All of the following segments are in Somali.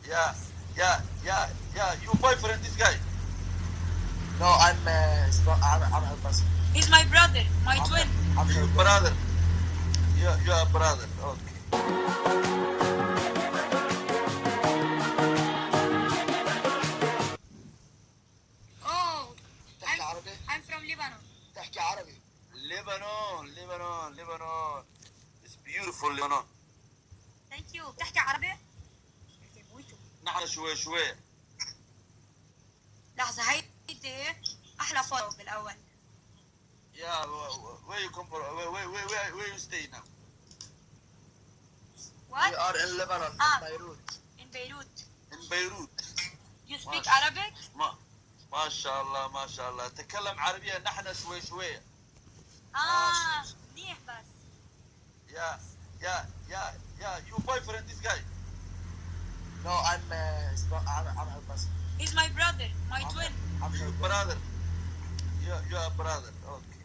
Yeah, yeah, yeah, yeah. Your boyfriend, this guy. No, I'm her cousin. He's my brother, my twin. I'm her Your brother. You are brother. Okay. Oh, تحكي عربي؟ I'm from Lebanon. تحكي عربي. Lebanon, Lebanon, Lebanon. It's beautiful Lebanon. Thank you. بتحكي عربي؟ نحن شوي. لحظة هيدي أحلى فولو بالأول. Yeah, where you come from? Where you stay now? What? We are in Lebanon, Ah. in Beirut. In Beirut. In Beirut. You speak ماشي. Arabic? ما شاء الله ما شاء الله. تكلم عربية نحن شوي. منيح بس. Yeah. Your boyfriend, this guy. No, I'm her cousin. He's my brother, my twin. I'm her Your brother. You are brother. Okay.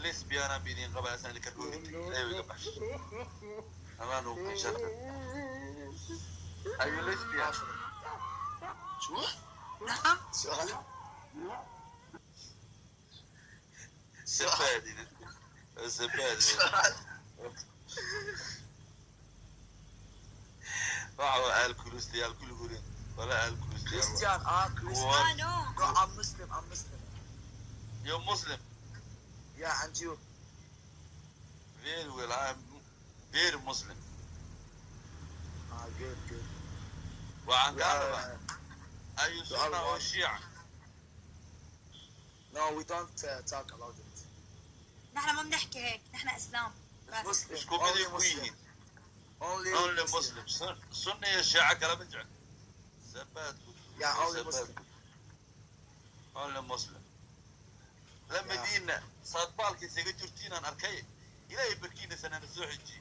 Lesbian بيدين قبل أسنان كرهوني. أيوة قبل. أمان وكشرت. Are you lesbian? شو؟ نعم. سؤال. سبادي. سؤال. راحوا الكولوستي الكولورين ولا الكولوستي. كريستيان. كريستيان. No. No, I'm Muslim. You're Muslim. Yeah, and you? Very well. I'm very Muslim. Good. وعن We كهرباء. أي سنة أو شيعة. No, we don't talk about it. نحن ما بنحكي هيك، نحن إسلام. بس. Muslim. Isku mid ay ku yihiin. Only Muslim. Sunni iyo Shiica kala ma jecel. Sabaadku. Yeah, only Muslim. Only Muslim. Lama diina saadbaalka isaga jirtiin aan arkay. Ilaahay barkiina sanana soo xiji.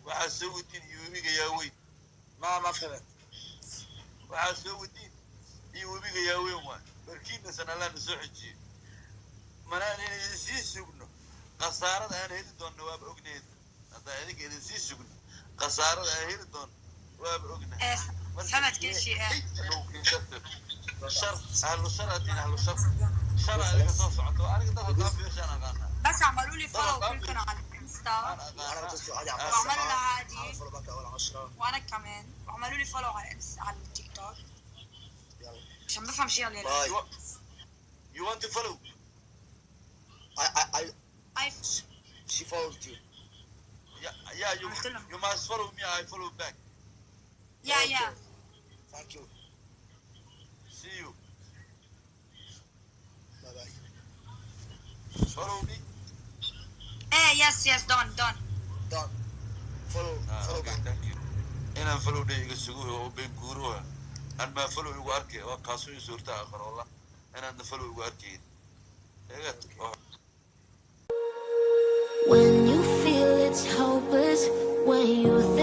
Waxa soo wadin yuubiga yaa weyn. ما فهمت. Waxa soo wadin yuubiga yaa weyn waa. Barkiina sanana la soo xiji. Manaan in sii sugno. Qasaarada aan heli doonno waa ogneed. Hadda adiga idin sii sugno. qasaarada ay heli doon waaba ognahay فهمت كل شيء. شر أهل شرطين أهل شر شر اللي قصص عطوا أنا قدرت أقام في إيش أنا قانا بس عملوا لي فولو كلكم على الانستا أنا بتصل عادي على وعملوا لي عادي على فولو باك أول 10 وأنا كمان وعملوا لي فولو على التيك توك يلا عشان بفهم شيء ولا لا. باي. You want to follow? I She followed you. Yeah, you must follow me. I follow back. yeah. Thank you. See you. Bye bye. Follow me. Yes, done. Done. Follow Okay, back. thank you. Inaan follow day iga sugo oo been guuruha. Aan ma follow igu arkay waa qaasoo i suurta aakhir wallah. Inaan follow igu arkay. When you feel it's hopeless, when you think